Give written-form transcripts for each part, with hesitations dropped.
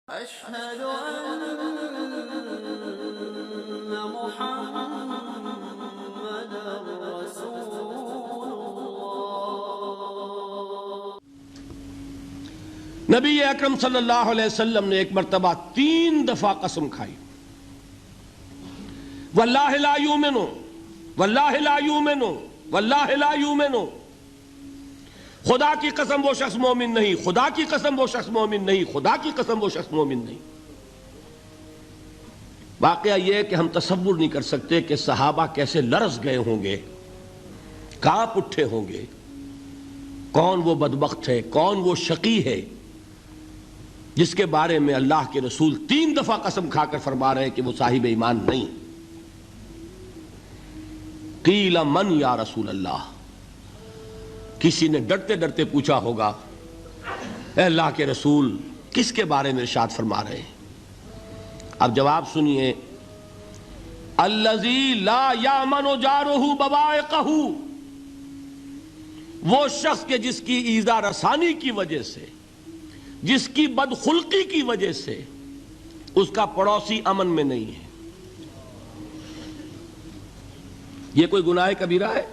أشهد أن محمدًا رسول الله۔ نبی اکرم صلی اللہ علیہ وسلم نے ایک مرتبہ 3 دفعہ قسم کھائی، واللہ لا یؤمنو، واللہ لا یؤمنو، واللہ لا یؤمنو۔ خدا کی قسم وہ شخص مومن نہیں، خدا کی قسم وہ شخص مومن نہیں، خدا کی قسم وہ شخص مومن نہیں۔ واقعہ یہ ہے کہ ہم تصور نہیں کر سکتے کہ صحابہ کیسے لرز گئے ہوں گے، کانپ اٹھے ہوں گے، کون وہ بدبخت ہے، کون وہ شقی ہے جس کے بارے میں اللہ کے رسول 3 دفعہ قسم کھا کر فرما رہے ہیں کہ وہ صاحب ایمان نہیں۔ قیل من یا رسول اللہ، کسی نے ڈرتے ڈرتے پوچھا ہوگا اے اللہ کے رسول کس کے بارے میں ارشاد فرما رہے ہیں؟ اب جواب سنیے، الذی لا یامن جارہ بوائقہ، وہ شخص کے جس کی ایذا رسانی کی وجہ سے، جس کی بدخلقی کی وجہ سے اس کا پڑوسی امن میں نہیں ہے۔ یہ کوئی گناہ کبیرہ ہے؟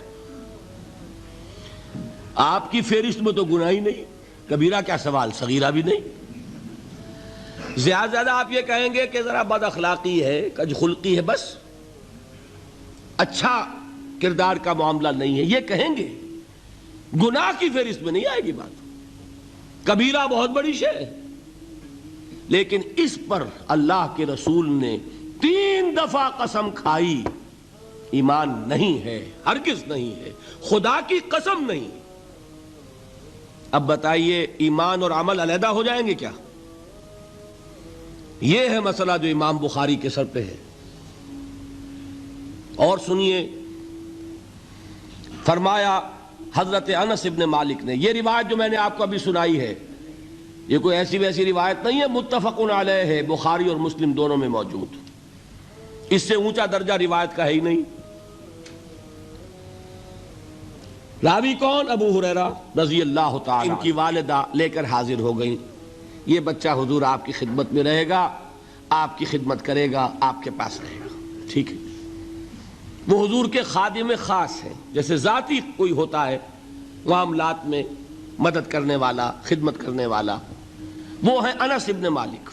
آپ کی فہرست میں تو گناہ ہی نہیں، کبیرہ کیا سوال، صغیرہ بھی نہیں۔ زیادہ آپ یہ کہیں گے کہ ذرا بد اخلاقی ہے، کج خلقی ہے، بس اچھا کردار کا معاملہ نہیں ہے، یہ کہیں گے، گناہ کی فہرست میں نہیں آئے گی بات۔ کبیرہ بہت بڑی شے ہے، لیکن اس پر اللہ کے رسول نے 3 دفعہ قسم کھائی، ایمان نہیں ہے، ہرگز نہیں ہے، خدا کی قسم نہیں۔ اب بتائیے ایمان اور عمل علیحدہ ہو جائیں گے کیا؟ یہ ہے مسئلہ جو امام بخاری کے سر پہ ہے۔ اور سنیے، فرمایا حضرت انس ابن مالک نے، یہ روایت جو میں نے آپ کو ابھی سنائی ہے یہ کوئی ایسی ویسی روایت نہیں ہے، متفق علیہ ہے، بخاری اور مسلم دونوں میں موجود، اس سے اونچا درجہ روایت کا ہے ہی نہیں۔ راوی کون؟ ابو ہریرہ رضی اللہ تعالی، ان کی والدہ لے کر حاضر ہو گئیں، یہ بچہ حضور آپ کی خدمت میں رہے گا، آپ کی خدمت کرے گا، آپ کے پاس رہے گا، ٹھیک ہے۔ وہ حضور کے خادم خاص ہیں، جیسے ذاتی کوئی ہوتا ہے معاملات میں مدد کرنے والا، خدمت کرنے والا، وہ ہیں انس ابن مالک۔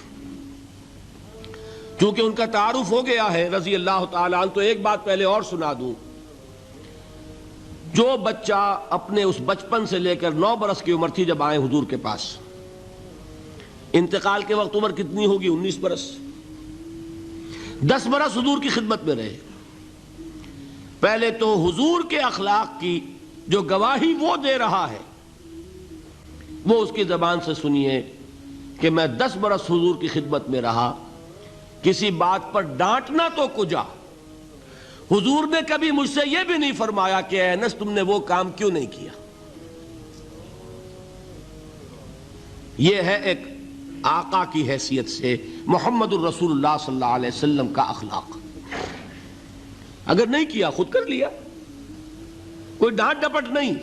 چونکہ ان کا تعارف ہو گیا ہے رضی اللہ تعالیٰ عنہ، تو ایک بات پہلے اور سنا دوں، جو بچہ اپنے اس بچپن سے لے کر 9 برس کی عمر تھی جب آئے حضور کے پاس، انتقال کے وقت عمر کتنی ہوگی؟ 19 برس، 10 برس حضور کی خدمت میں رہے۔ پہلے تو حضور کے اخلاق کی جو گواہی وہ دے رہا ہے وہ اس کی زبان سے سنیے کہ میں 10 برس حضور کی خدمت میں رہا، کسی بات پر ڈانٹنا تو کجا، حضور نے کبھی مجھ سے یہ بھی نہیں فرمایا کہ اے انس تم نے وہ کام کیوں نہیں کیا۔ یہ ہے ایک آقا کی حیثیت سے محمد الرسول اللہ صلی اللہ علیہ وسلم کا اخلاق۔ اگر نہیں کیا خود کر لیا، کوئی ڈانٹ ڈپٹ نہیں،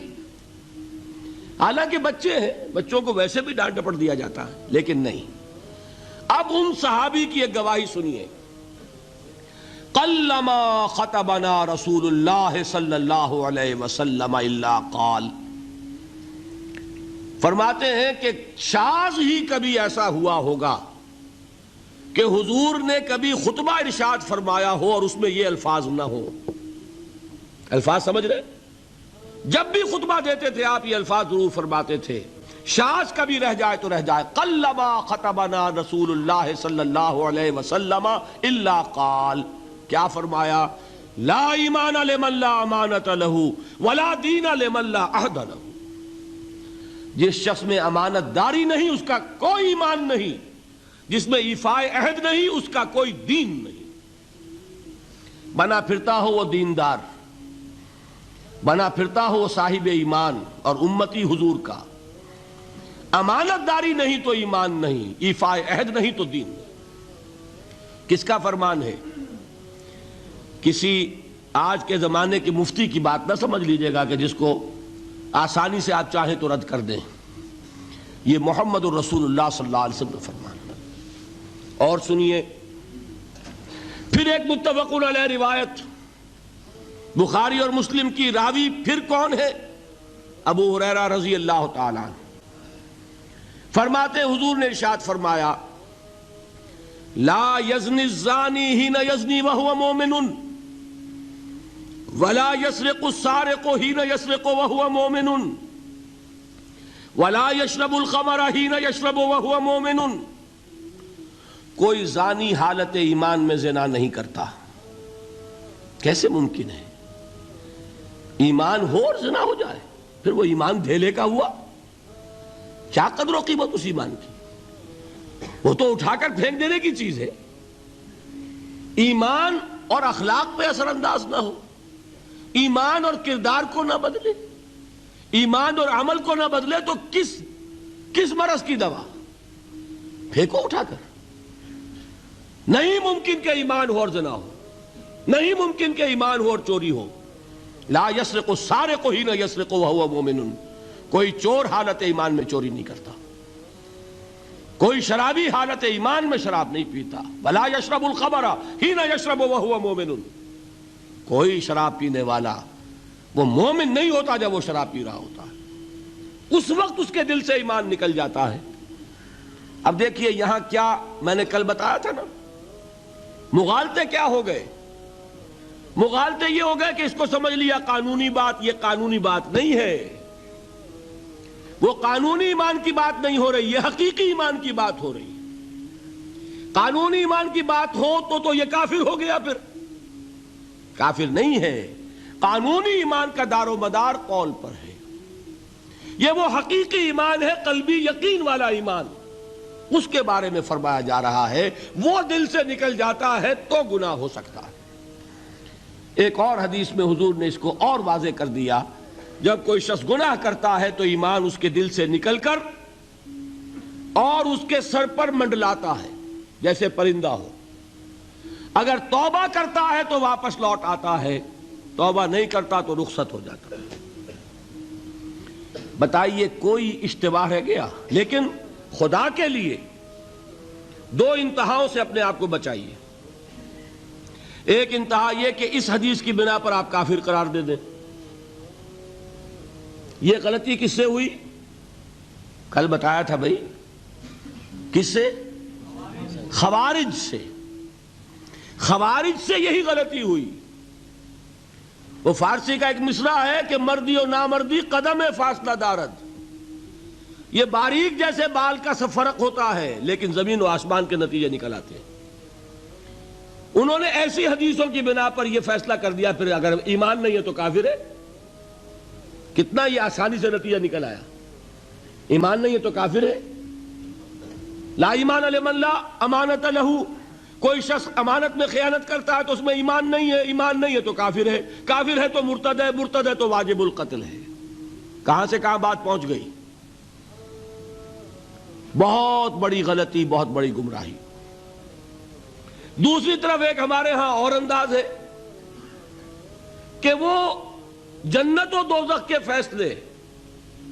حالانکہ بچے ہیں، بچوں کو ویسے بھی ڈانٹ ڈپٹ دیا جاتا ہے، لیکن نہیں۔ اب ان صحابی کی ایک گواہی سنیے، قلما خطبنا رسول اللہ صلی اللہ علیہ وسلم الا قال، فرماتے ہیں کہ شاذ ہی کبھی ایسا ہوا ہوگا کہ حضور نے کبھی خطبہ ارشاد فرمایا ہو اور اس میں یہ الفاظ نہ ہو۔ الفاظ سمجھ رہے؟ جب بھی خطبہ دیتے تھے آپ یہ الفاظ ضرور فرماتے تھے، شاذ کبھی رہ جائے تو رہ جائے، قلما خطبنا رسول اللہ صلی اللہ علیہ وسلم الا قال، کیا فرمایا؟ لا ایمان لمن لا امانت لہ ولا دین لمن لا عہد لہ، جس شخص میں امانت داری نہیں اس کا کوئی ایمان نہیں، جس میں ایفائے عہد نہیں اس کا کوئی دین نہیں۔ بنا پھرتا ہو وہ دیندار، بنا پھرتا ہو وہ صاحب ایمان اور امتی حضور کا، امانت داری نہیں تو ایمان نہیں، ایفائے عہد نہیں تو دین نہیں۔ کس کا فرمان ہے؟ کسی آج کے زمانے کے مفتی کی بات نہ سمجھ لیجئے گا کہ جس کو آسانی سے آپ چاہیں تو رد کر دیں، یہ محمد الرسول اللہ صلی اللہ علیہ وسلم کا فرمان ہے۔ اور سنیے پھر ایک متفق علیہ روایت بخاری اور مسلم کی، راوی پھر کون ہے؟ ابو ہریرہ رضی اللہ تعالیٰ عنہ فرماتے حضور نے ارشاد فرمایا لا یزنی الزانی حین یزنی وہو مومن ولا یسرق السارق حین یسرق وہو مومن ولا یشرب الخمر حین یشرب وہو مومن۔ کوئی زانی حالت ایمان میں زنا نہیں کرتا۔ کیسے ممکن ہے؟ ایمان ہو اور زنا ہو جائے، پھر وہ ایمان دھیلے کا ہوا؟ کیا قدر و قیمت اس ایمان کی؟ وہ تو اٹھا کر پھینک دینے کی چیز ہے۔ ایمان اور اخلاق پہ اثر انداز نہ ہو، ایمان اور کردار کو نہ بدلے، ایمان اور عمل کو نہ بدلے تو کس مرض کی دوا؟ پھینکو اٹھا کر۔ نہیں ممکن کہ ایمان ہو اور زنا ہو، نہیں ممکن کہ ایمان ہو اور چوری ہو۔ لا یسرق السارق حین یسرق وہو مومن۔ کوئی چور حالت ایمان میں چوری نہیں کرتا، کوئی شرابی حالت ایمان میں شراب نہیں پیتا۔ ولا یشرب الخمر حین یشرب وہو مومن۔ کوئی شراب پینے والا وہ مومن نہیں ہوتا جب وہ شراب پی رہا ہوتا ہے، اس وقت اس کے دل سے ایمان نکل جاتا ہے۔ اب دیکھیے یہاں کیا میں نے کل بتایا تھا نا، مغالطے کیا ہو گئے؟ مغالطے یہ ہو گئے کہ اس کو سمجھ لیا قانونی بات، یہ قانونی بات نہیں ہے، وہ قانونی ایمان کی بات نہیں ہو رہی، یہ حقیقی ایمان کی بات ہو رہی ہے۔ قانونی ایمان کی بات ہو تو یہ کافر ہو گیا، پھر کافر نہیں ہے۔ قانونی ایمان کا دار و مدار قول پر ہے، یہ وہ حقیقی ایمان ہے، قلبی یقین والا ایمان، اس کے بارے میں فرمایا جا رہا ہے۔ وہ دل سے نکل جاتا ہے تو گناہ ہو سکتا ہے۔ ایک اور حدیث میں حضور نے اس کو اور واضح کر دیا، جب کوئی شخص گناہ کرتا ہے تو ایمان اس کے دل سے نکل کر اور اس کے سر پر منڈلاتا ہے جیسے پرندہ ہو۔ اگر توبہ کرتا ہے تو واپس لوٹ آتا ہے، توبہ نہیں کرتا تو رخصت ہو جاتا ہے۔ بتائیے کوئی اشتباہ رہ گیا؟ لیکن خدا کے لیے دو انتہاؤں سے اپنے آپ کو بچائیے۔ ایک انتہا یہ کہ اس حدیث کی بنا پر آپ کافر قرار دے دیں۔ یہ غلطی کس سے ہوئی؟ کل بتایا تھا بھائی، کس سے؟ خوارج سے۔ خوارج سے یہی غلطی ہوئی۔ وہ فارسی کا ایک مصرع ہے کہ مردی و نامردی قدم فاصلہ دارد۔ یہ باریک جیسے بال کا سا فرق ہوتا ہے، لیکن زمین و آسمان کے نتیجے نکل آتے ہیں۔ انہوں نے ایسی حدیثوں کی بنا پر یہ فیصلہ کر دیا، پھر اگر ایمان نہیں ہے تو کافر ہے۔ کتنا یہ آسانی سے نتیجہ نکل آیا، ایمان نہیں ہے تو کافر ہے۔ لا ایمان لمن لا امانت لہو، کوئی شخص امانت میں خیانت کرتا ہے تو اس میں ایمان نہیں ہے، ایمان نہیں ہے تو کافر ہے، کافر ہے تو مرتد ہے، مرتد ہے تو واجب القتل ہے۔ کہاں سے کہاں بات پہنچ گئی؟ بہت بڑی غلطی، بہت بڑی گمراہی۔ دوسری طرف ایک ہمارے ہاں اور انداز ہے کہ وہ جنت و دوزخ کے فیصلے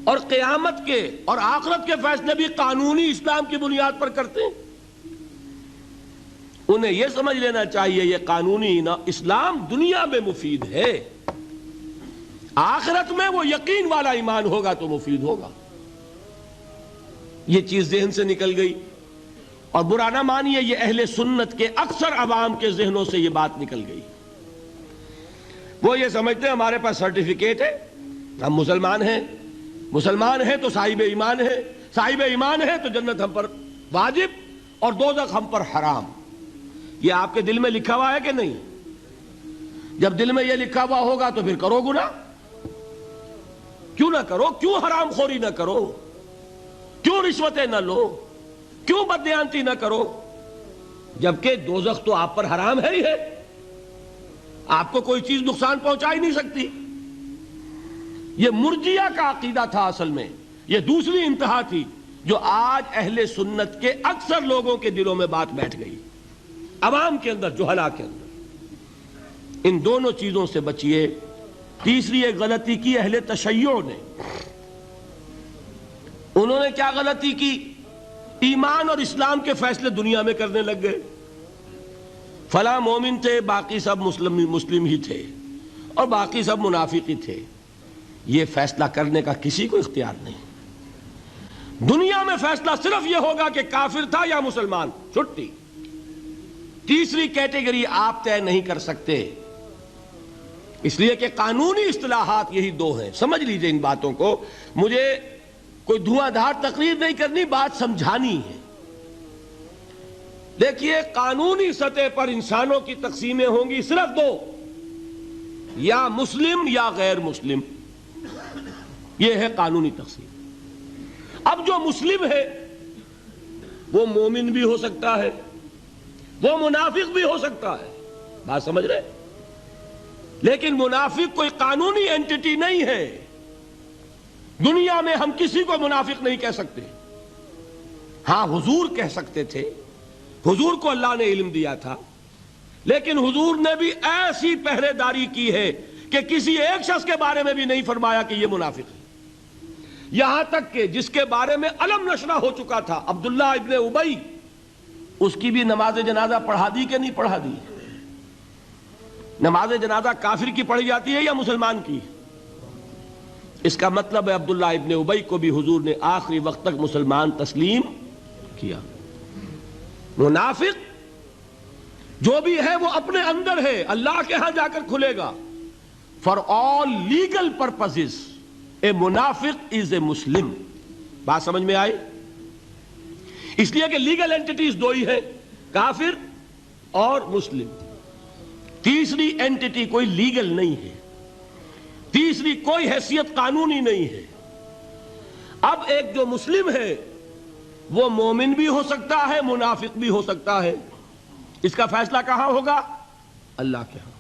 اور قیامت کے اور آخرت کے فیصلے بھی قانونی اسلام کی بنیاد پر کرتے ہیں۔ انہیں یہ سمجھ لینا چاہیے یہ قانونی اسلام دنیا میں مفید ہے، آخرت میں وہ یقین والا ایمان ہوگا تو مفید ہوگا۔ یہ چیز ذہن سے نکل گئی، اور برا نہ مانیے یہ اہل سنت کے اکثر عوام کے ذہنوں سے یہ بات نکل گئی۔ وہ یہ سمجھتے ہیں ہمارے پاس سرٹیفکیٹ ہے، ہم مسلمان ہیں، مسلمان ہیں تو صاحب ایمان ہے، صاحب ایمان ہے تو جنت ہم پر واجب اور دوزخ ہم پر حرام۔ یہ آپ کے دل میں لکھا ہوا ہے کہ نہیں؟ جب دل میں یہ لکھا ہوا ہوگا تو پھر کرو گناہ، کیوں نہ کرو؟ کیوں حرام خوری نہ کرو؟ کیوں رشوتیں نہ لو؟ کیوں بددیانتی نہ کرو؟ جبکہ دوزخ تو آپ پر حرام ہے ہی ہے، آپ کو کوئی چیز نقصان پہنچا ہی نہیں سکتی۔ یہ مرجیہ کا عقیدہ تھا اصل میں، یہ دوسری انتہا تھی جو آج اہل سنت کے اکثر لوگوں کے دلوں میں بات بیٹھ گئی، عوام کے اندر، جہلا کے اندر۔ ان دونوں چیزوں سے بچیے۔ تیسری ایک غلطی کی اہل تشیع نے، انہوں نے کیا غلطی کی؟ ایمان اور اسلام کے فیصلے دنیا میں کرنے لگ گئے. فلاں مومن تھے، باقی سب مسلم ہی تھے، اور باقی سب منافق ہی تھے. یہ فیصلہ کرنے کا کسی کو اختیار نہیں. دنیا میں فیصلہ صرف یہ ہوگا کہ کافر تھا یا مسلمان، چھٹی. تیسری کیٹیگری آپ طے نہیں کر سکتے، اس لیے کہ قانونی اصطلاحات یہی دو ہیں. سمجھ لیجئے ان باتوں کو. مجھے کوئی دھواں دھار تقریر نہیں کرنی، بات سمجھانی ہے. دیکھیے، قانونی سطح پر انسانوں کی تقسیمیں ہوں گی صرف دو، یا مسلم یا غیر مسلم. یہ ہے قانونی تقسیم. اب جو مسلم ہے وہ مومن بھی ہو سکتا ہے، وہ منافق بھی ہو سکتا ہے. بات سمجھ رہے؟ لیکن منافق کوئی قانونی اینٹی نہیں ہے. دنیا میں ہم کسی کو منافق نہیں کہہ سکتے. ہاں، حضور کہہ سکتے تھے، حضور کو اللہ نے علم دیا تھا، لیکن حضور نے بھی ایسی پہرے داری کی ہے کہ کسی ایک شخص کے بارے میں بھی نہیں فرمایا کہ یہ منافق ہے. یہاں تک کہ جس کے بارے میں علم نشرہ ہو چکا تھا، عبداللہ ابن ابی، اس کی بھی نماز جنازہ پڑھا دی کہ نہیں پڑھا دی؟ نماز جنازہ کافر کی پڑھی جاتی ہے یا مسلمان کی؟ اس کا مطلب ہے عبداللہ ابن ابی کو بھی حضور نے آخری وقت تک مسلمان تسلیم کیا. منافق جو بھی ہے وہ اپنے اندر ہے، اللہ کے ہاں جا کر کھلے گا. فار آل لیگل پرپزز اے منافق از اے مسلم. بات سمجھ میں آئی؟ اس لیے کہ لیگل اینٹیٹیز دو ہی ہیں، کافر اور مسلم. تیسری اینٹیٹی کوئی لیگل نہیں ہے، تیسری کوئی حیثیت قانونی نہیں ہے. اب ایک جو مسلم ہے وہ مومن بھی ہو سکتا ہے، منافق بھی ہو سکتا ہے. اس کا فیصلہ کہاں ہوگا؟ اللہ کے ہاں.